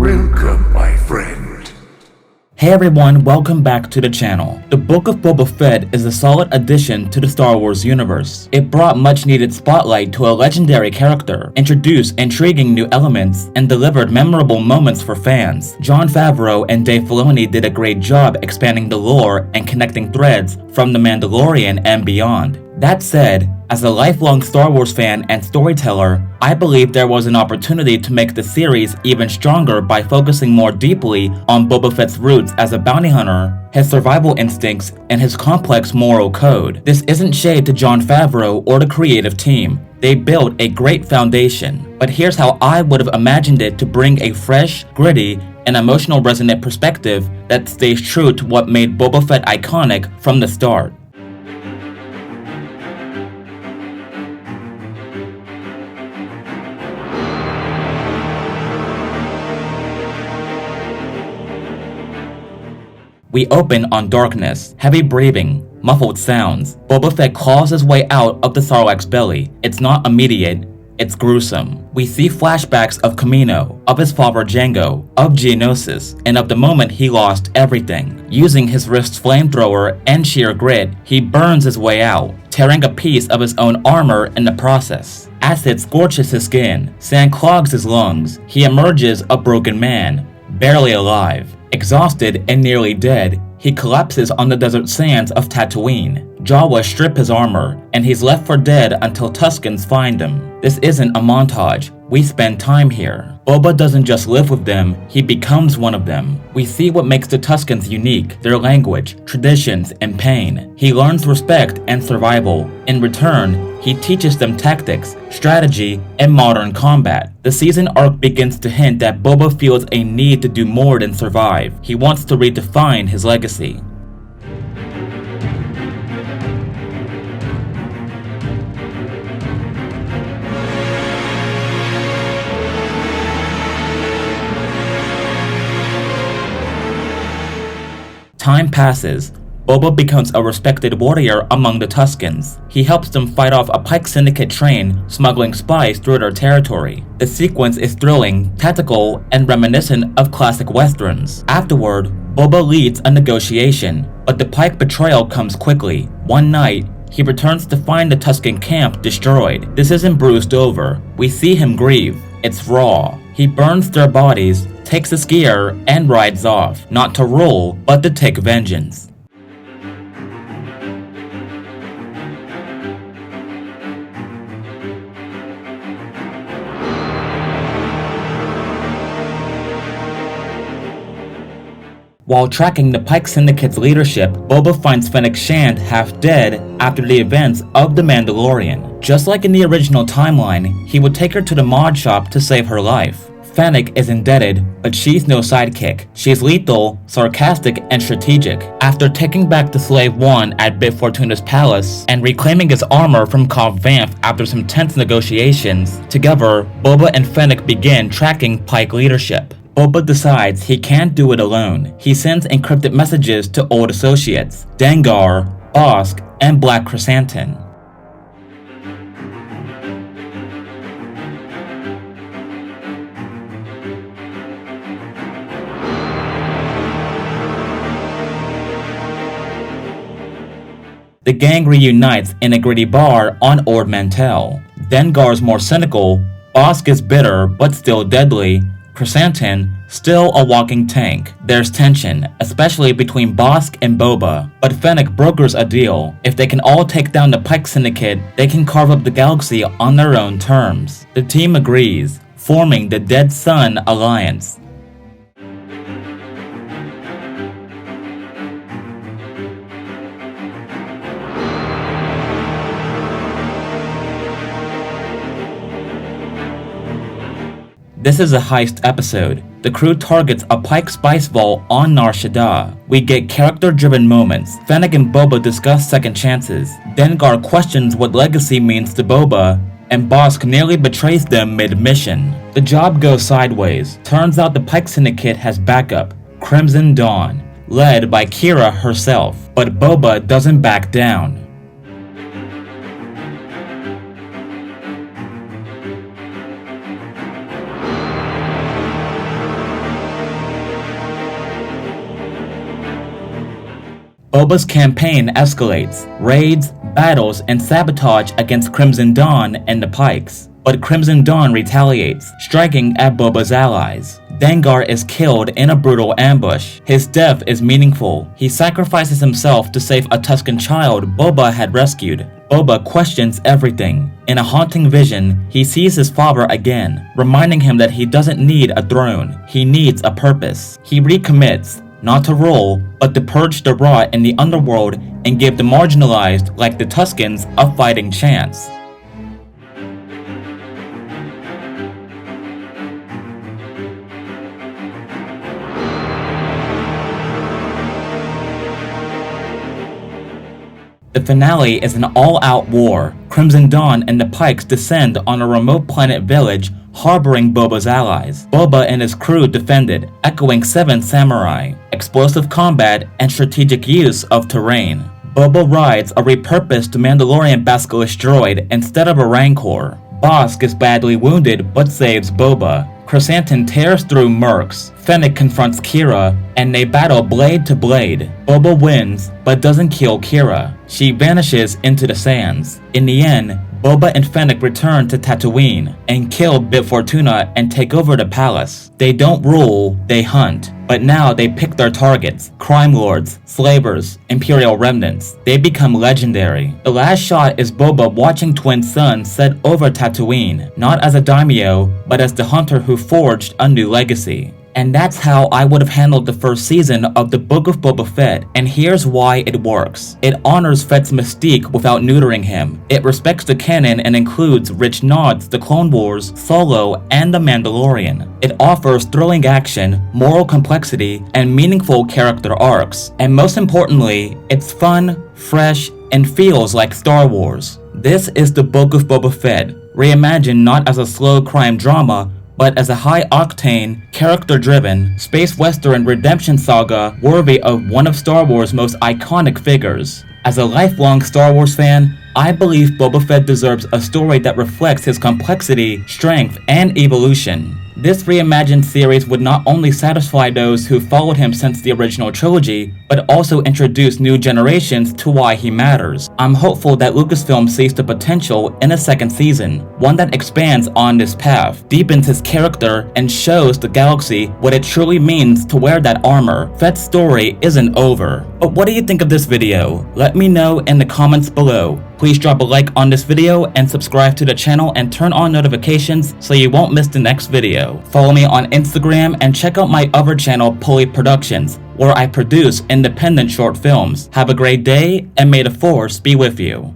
Welcome, my friend. Hey everyone, welcome back to the channel. The Book of Boba Fett is a solid addition to the Star Wars universe. It brought much needed spotlight to a legendary character, introduced intriguing new elements, and delivered memorable moments for fans. Jon Favreau and Dave Filoni did a great job expanding the lore and connecting threads from The Mandalorian and beyond. That said, as a lifelong Star Wars fan and storyteller, I believe there was an opportunity to make the series even stronger by focusing more deeply on Boba Fett's roots as a bounty hunter, his survival instincts, and his complex moral code. This isn't shade to Jon Favreau or the creative team. They built a great foundation, but here's how I would have imagined it to bring a fresh, gritty, and emotional resonant perspective that stays true to what made Boba Fett iconic from the start. We open on darkness, heavy breathing, muffled sounds. Boba Fett claws his way out of the Sarlacc's belly. It's not immediate, it's gruesome. We see flashbacks of Kamino, of his father Jango, of Geonosis, and of the moment he lost everything. Using his wrist's flamethrower and sheer grit, he burns his way out, tearing a piece of his own armor in the process. Acid scorches his skin, sand clogs his lungs. He emerges a broken man, barely alive. Exhausted and nearly dead, he collapses on the desert sands of Tatooine. Jawa strip his armor, and he's left for dead until Tuskens find him. This isn't a montage. We spend time here. Boba doesn't just live with them, he becomes one of them. We see what makes the Tuskens unique, their language, traditions, and pain. He learns respect and survival. In return, he teaches them tactics, strategy, and modern combat. The season arc begins to hint that Boba feels a need to do more than survive. He wants to redefine his legacy. Time passes. Boba becomes a respected warrior among the Tuskens. He helps them fight off a Pike Syndicate train smuggling spies through their territory. The sequence is thrilling, tactical, and reminiscent of classic westerns. Afterward, Boba leads a negotiation, but the Pike betrayal comes quickly. One night, he returns to find the Tusken camp destroyed. This isn't bruised over. We see him grieve. It's raw. He burns their bodies, takes a skier, and rides off, not to rule, but to take vengeance. While tracking the Pike Syndicate's leadership, Boba finds Fennec Shand half dead after the events of The Mandalorian. Just like in the original timeline, he would take her to the mod shop to save her life. Fennec is indebted, but she's no sidekick. She's lethal, sarcastic, and strategic. After taking back the Slave One at Bib Fortuna's palace and reclaiming his armor from Cobb Vanth after some tense negotiations, together, Boba and Fennec begin tracking Pike leadership. Boba decides he can't do it alone. He sends encrypted messages to old associates, Dengar, Bossk, and Black Chrysanthemum. The gang reunites in a gritty bar on Ord Mantell. Dengar's more cynical, Bossk is bitter but still deadly, Chrysanthemum, still a walking tank. There's tension, especially between Bossk and Boba, but Fennec brokers a deal. If they can all take down the Pike Syndicate, they can carve up the galaxy on their own terms. The team agrees, forming the Dead Sun Alliance. This is a heist episode. The crew targets a Pike spice vault on Nar Shaddaa. We get character-driven moments. Fennec and Boba discuss second chances. Dengar questions what legacy means to Boba, and Bossk nearly betrays them mid-mission. The job goes sideways. Turns out the Pike Syndicate has backup, Crimson Dawn, led by Qi'ra herself. But Boba doesn't back down. Boba's campaign escalates, raids, battles, and sabotage against Crimson Dawn and the Pikes. But Crimson Dawn retaliates, striking at Boba's allies. Dengar is killed in a brutal ambush. His death is meaningful. He sacrifices himself to save a Tusken child Boba had rescued. Boba questions everything. In a haunting vision, he sees his father again, reminding him that he doesn't need a throne. He needs a purpose. He recommits, not to rule, but to purge the rot in the underworld and give the marginalized, like the Tuskens, a fighting chance. The finale is an all-out war. Crimson Dawn and the Pikes descend on a remote planet village harboring Boba's allies. Boba and his crew defended, echoing Seven Samurai, explosive combat, and strategic use of terrain. Boba rides a repurposed Mandalorian Basilisk droid instead of a Rancor. Bosk is badly wounded but saves Boba. Chrysanthemum tears through Mercs. Fennec confronts Qi'ra, and they battle blade to blade. Boba wins, but doesn't kill Qi'ra. She vanishes into the sands. In the end, Boba and Fennec return to Tatooine and kill Bib Fortuna and take over the palace. They don't rule, they hunt. But now they pick their targets: crime lords, slavers, Imperial remnants. They become legendary. The last shot is Boba watching twin suns set over Tatooine, not as a daimyo, but as the hunter who forged a new legacy. And that's how I would have handled the first season of the Book of Boba Fett, and here's why it works. It honors Fett's mystique without neutering him. It respects the canon and includes rich nods to Clone Wars, Solo, and The Mandalorian. It offers thrilling action, moral complexity, and meaningful character arcs. And most importantly, it's fun, fresh, and feels like Star Wars. This is the Book of Boba Fett, reimagined not as a slow crime drama, but as a high-octane, character-driven, space western redemption saga worthy of one of Star Wars' most iconic figures. As a lifelong Star Wars fan, I believe Boba Fett deserves a story that reflects his complexity, strength, and evolution. This reimagined series would not only satisfy those who followed him since the original trilogy, but also introduce new generations to why he matters. I'm hopeful that Lucasfilm sees the potential in a second season, one that expands on this path, deepens his character, and shows the galaxy what it truly means to wear that armor. Fett's story isn't over. But what do you think of this video? Let me know in the comments below. Please drop a like on this video and subscribe to the channel and turn on notifications so you won't miss the next video. Follow me on Instagram and check out my other channel, Pulley Productions, where I produce independent short films. Have a great day, and may the Force be with you.